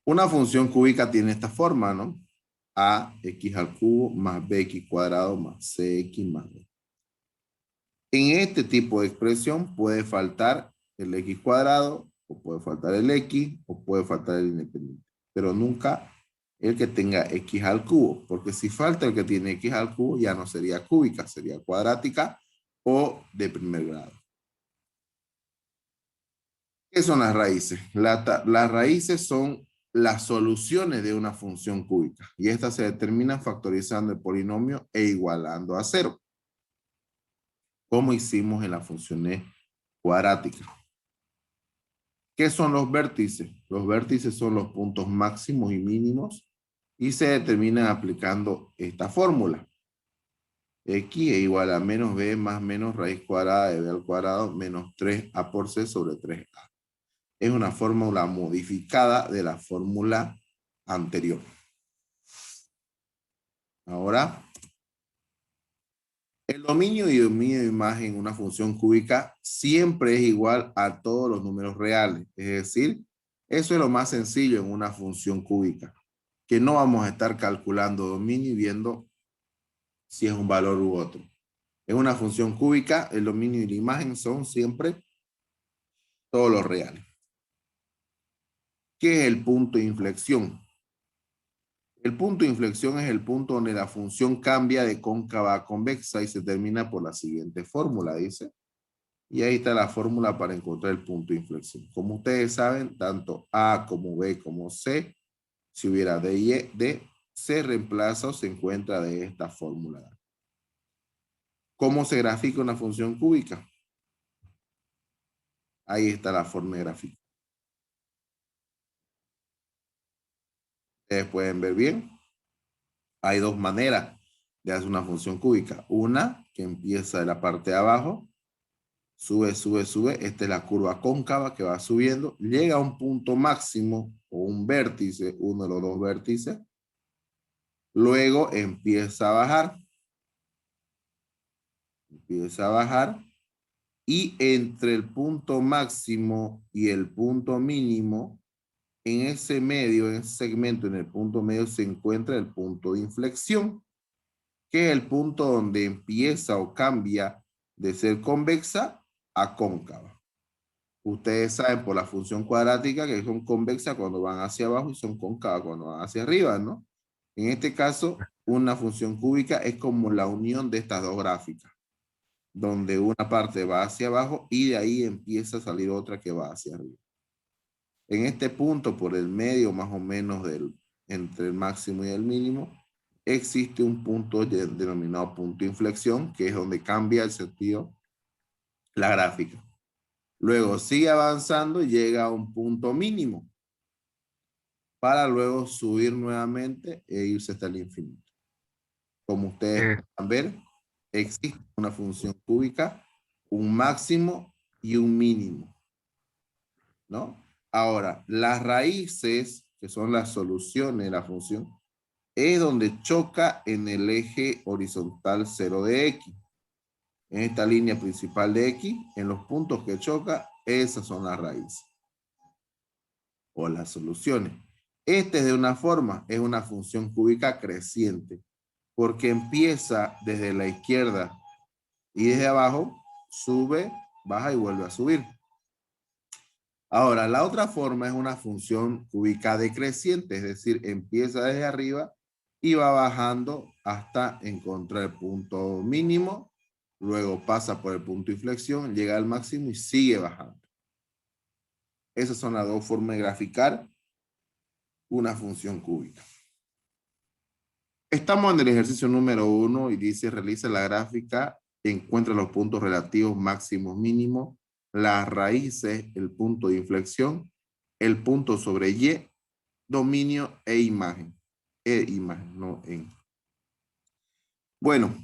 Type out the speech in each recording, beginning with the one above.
Una función cúbica tiene esta forma, ¿no? Ax al cubo más bx cuadrado más cx más b. En este tipo de expresión puede faltar el x cuadrado, o puede faltar el x, o puede faltar el independiente, pero nunca el que tenga x al cubo, porque si falta el que tiene x al cubo ya no sería cúbica, sería cuadrática o de primer grado. ¿Qué son las raíces? Las raíces son las soluciones de una función cúbica y estas se determinan factorizando el polinomio e igualando a cero, como hicimos en las funciones cuadráticas. ¿Qué son los vértices? Los vértices son los puntos máximos y mínimos y se determinan aplicando esta fórmula. X es igual a menos b más menos raíz cuadrada de b al cuadrado menos 3a por c sobre 3a. Es una fórmula modificada de la fórmula anterior. Ahora, el dominio y dominio de imagen en una función cúbica siempre es igual a todos los números reales. Es decir, eso es lo más sencillo en una función cúbica, que no vamos a estar calculando dominio y viendo si es un valor u otro. En una función cúbica, el dominio y la imagen son siempre todos los reales. ¿Qué es el punto de inflexión? El punto de inflexión es el punto donde la función cambia de cóncava a convexa y se termina por la siguiente fórmula, dice. Y ahí está la fórmula para encontrar el punto de inflexión. Como ustedes saben, tanto A como B como C, si hubiera D y D, se reemplaza o se encuentra de esta fórmula. ¿Cómo se grafica una función cúbica? Ahí está la forma de gráfico. Ustedes pueden ver bien. Hay dos maneras de hacer una función cúbica. Una que empieza de la parte de abajo, sube, sube, sube. Esta es la curva cóncava que va subiendo. Llega a un punto máximo o un vértice, uno de los dos vértices. Luego empieza a bajar. Empieza a bajar. Y entre el punto máximo y el punto mínimo, en ese medio, en ese segmento, en el punto medio, se encuentra el punto de inflexión, que es el punto donde empieza o cambia de ser convexa a cóncava. Ustedes saben por la función cuadrática que son convexas cuando van hacia abajo y son cóncavas cuando van hacia arriba, ¿no? En este caso, una función cúbica es como la unión de estas dos gráficas, donde una parte va hacia abajo y de ahí empieza a salir otra que va hacia arriba. En este punto, por el medio más o menos entre el máximo y el mínimo, existe un punto denominado punto de inflexión, que es donde cambia el sentido la gráfica. Luego sigue avanzando y llega a un punto mínimo, para luego subir nuevamente e irse hasta el infinito. Como ustedes pueden ver, existe una función cúbica, un máximo y un mínimo, ¿no? Ahora, las raíces, que son las soluciones de la función, es donde choca en el eje horizontal 0 de X. En esta línea principal de X, en los puntos que choca, esas son las raíces o las soluciones. Este es de una forma, es una función cúbica creciente, porque empieza desde la izquierda y desde abajo, sube, baja y vuelve a subir. Ahora, la otra forma es una función cúbica decreciente, es decir, empieza desde arriba y va bajando hasta encontrar el punto mínimo, luego pasa por el punto de inflexión, llega al máximo y sigue bajando. Esas son las dos formas de graficar una función cúbica. Estamos en el ejercicio número 1 y dice, realiza la gráfica, encuentra los puntos relativos máximos mínimos, las raíces, el punto de inflexión, el punto sobre Y, dominio e imagen. Imagen, no en. Bueno,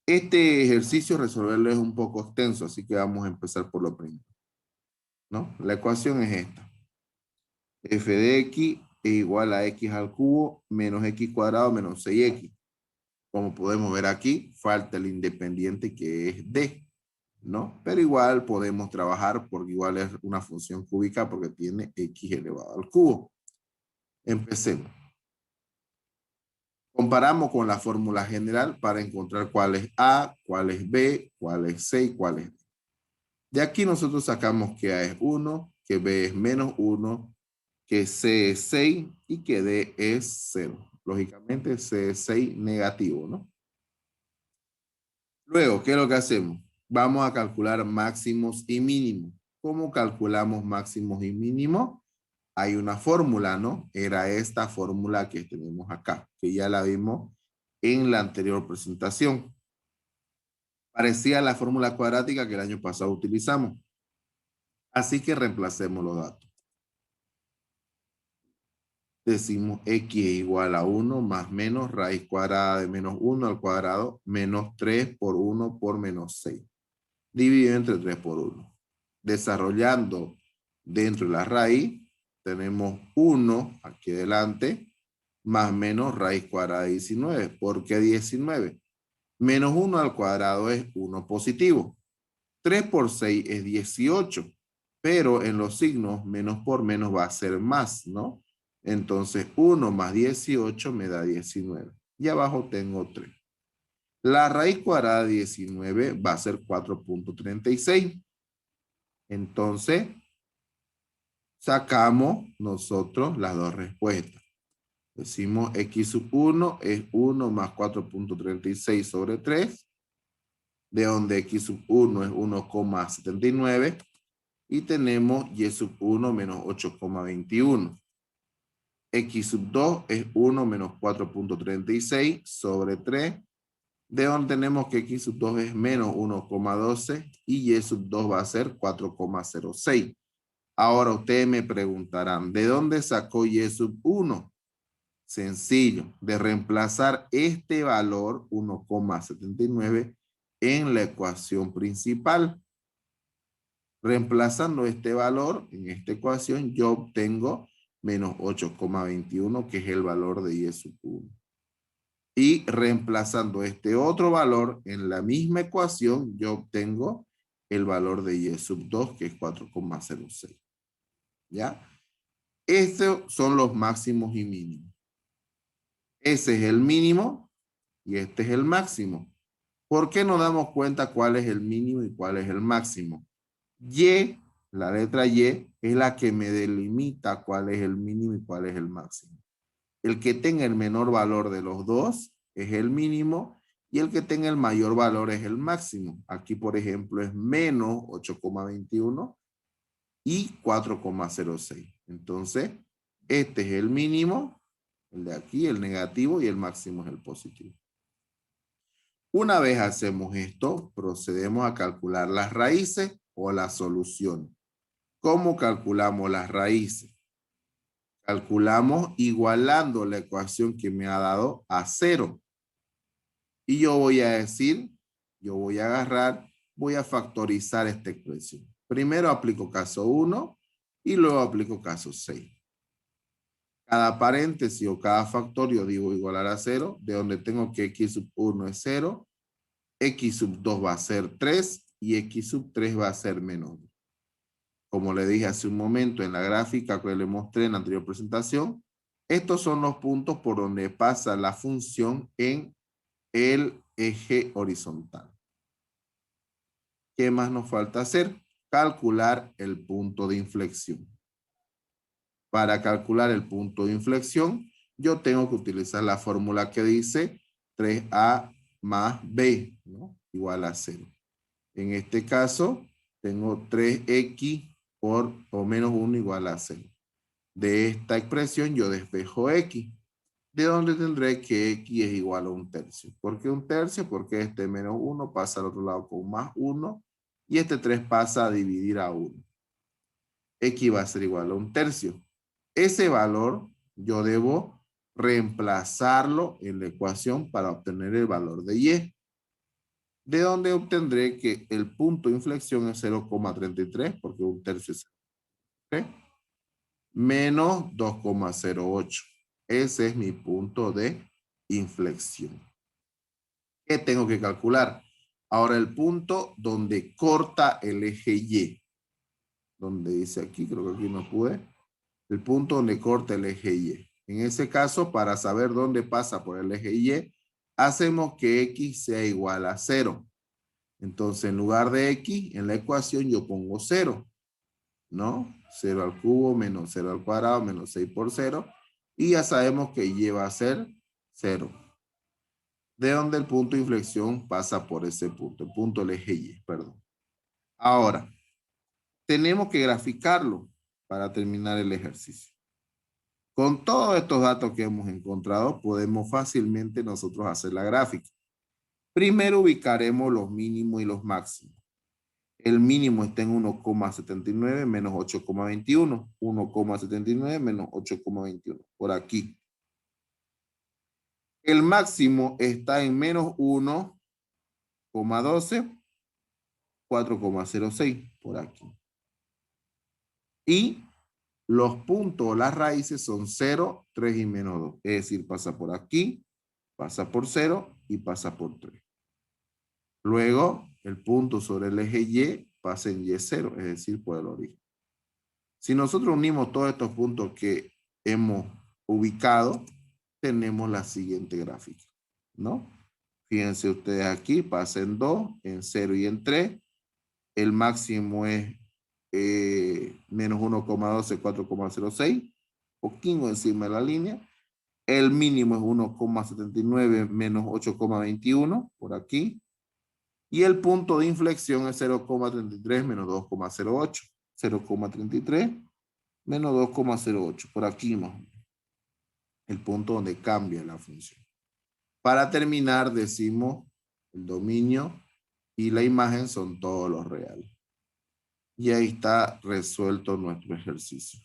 este ejercicio resolverlo es un poco extenso, así que vamos a empezar por lo primero, ¿no? La ecuación es esta. F de X es igual a X al cubo menos X cuadrado menos 6X. Como podemos ver aquí, falta el independiente que es D, ¿no? Pero igual podemos trabajar porque igual es una función cúbica porque tiene X elevado al cubo. Empecemos. Comparamos con la fórmula general para encontrar cuál es A, cuál es B, cuál es C y cuál es D. De aquí nosotros sacamos que A es 1, que B es menos 1, que C es 6 y que D es 0. Lógicamente C es 6 negativo, ¿no? Luego, ¿qué es lo que hacemos? Vamos a calcular máximos y mínimos. ¿Cómo calculamos máximos y mínimos? Hay una fórmula, ¿no? Era esta fórmula que tenemos acá, que ya la vimos en la anterior presentación. Parecía la fórmula cuadrática que el año pasado utilizamos. Así que reemplacemos los datos. Decimos x es igual a 1 más menos raíz cuadrada de menos 1 al cuadrado menos 3 por 1 por menos 6. Dividido entre 3 por 1. Desarrollando dentro de la raíz, tenemos 1 aquí adelante, más menos raíz cuadrada de 19. ¿Por qué 19? Menos 1 al cuadrado es 1 positivo. 3 por 6 es 18. Pero en los signos, menos por menos va a ser más, ¿no? Entonces, 1 más 18 me da 19. Y abajo tengo 3. La raíz cuadrada de 19 va a ser 4.36. Entonces, sacamos nosotros las dos respuestas. Decimos x sub 1 es 1 más 4.36 sobre 3, de donde x sub 1 es 1,79 y tenemos y sub 1 menos 8,21. X sub 2 es 1 menos 4.36 sobre 3, de donde tenemos que x sub 2 es menos 1,12 y y sub 2 va a ser 4,06. Ahora ustedes me preguntarán, ¿de dónde sacó y sub 1? Sencillo, de reemplazar este valor 1,79 en la ecuación principal. Reemplazando este valor en esta ecuación, yo obtengo menos 8,21, que es el valor de y sub 1. Y reemplazando este otro valor en la misma ecuación, yo obtengo el valor de y sub 2, que es 4,06. ¿Ya? Estos son los máximos y mínimos. Ese es el mínimo y este es el máximo. ¿Por qué nos damos cuenta cuál es el mínimo y cuál es el máximo? Y, la letra Y, es la que me delimita cuál es el mínimo y cuál es el máximo. El que tenga el menor valor de los dos es el mínimo y el que tenga el mayor valor es el máximo. Aquí, por ejemplo, es menos 8,21 y 4,06. Entonces, este es el mínimo, el de aquí, el negativo, y el máximo es el positivo. Una vez hacemos esto, procedemos a calcular las raíces o la solución. ¿Cómo calculamos las raíces? Calculamos igualando la ecuación que me ha dado a 0. Y yo voy a decir, yo voy a agarrar, voy a factorizar esta expresión. Primero aplico caso 1 y luego aplico caso 6. Cada paréntesis o cada factorio digo igualar a 0, de donde tengo que x sub 1 es 0, x sub 2 va a ser 3 y x sub 3 va a ser menos 2. Como le dije hace un momento en la gráfica que le mostré en la anterior presentación, estos son los puntos por donde pasa la función en el eje horizontal. ¿Qué más nos falta hacer? Calcular el punto de inflexión. Para calcular el punto de inflexión, yo tengo que utilizar la fórmula que dice 3a más b, ¿no? Igual a 0. En este caso, tengo 3x por o menos 1 igual a 0. De esta expresión yo despejo x, de donde tendré que x es igual a 1/3. ¿Por qué 1/3? Porque este menos 1 pasa al otro lado con más 1 y este 3 pasa a dividir a 1. X va a ser igual a 1/3. Ese valor yo debo reemplazarlo en la ecuación para obtener el valor de y. De donde obtendré que el punto de inflexión es 0,33, porque 1/3 es 3, menos 2,08. Ese es mi punto de inflexión. ¿Qué tengo que calcular? Ahora el punto donde corta el eje Y. Donde dice aquí, creo que aquí no pude. El punto donde corta el eje Y. En ese caso, para saber dónde pasa por el eje Y, hacemos que X sea igual a 0. Entonces, en lugar de X, en la ecuación yo pongo 0, ¿no? 0 al cubo menos 0 al cuadrado menos 6 por 0. Y ya sabemos que Y va a ser 0. De donde el punto de inflexión pasa por ese punto, el punto del eje Y, perdón. Ahora, tenemos que graficarlo para terminar el ejercicio. Con todos estos datos que hemos encontrado, podemos fácilmente nosotros hacer la gráfica. Primero ubicaremos los mínimos y los máximos. El mínimo está en 1,79 menos 8,21. 1,79 menos 8,21. Por aquí. El máximo está en menos 1,12. 4,06. Por aquí. Y los puntos, las raíces son 0, 3 y menos 2. Es decir, pasa por aquí, pasa por 0 y pasa por 3. Luego, el punto sobre el eje Y pasa en Y0, es decir, por el origen. Si nosotros unimos todos estos puntos que hemos ubicado, tenemos la siguiente gráfica, ¿no? Fíjense ustedes aquí, pasa en 2, en 0 y en 3. El máximo es menos 1,12, 4,06, poquito encima de la línea. El mínimo es 1,79 menos 8,21, por aquí. Y el punto de inflexión es 0,33 menos 2,08. 0,33 menos 2,08, por aquí más o menos. El punto donde cambia la función. Para terminar, decimos el dominio y la imagen son todos los reales. Y ahí está resuelto nuestro ejercicio.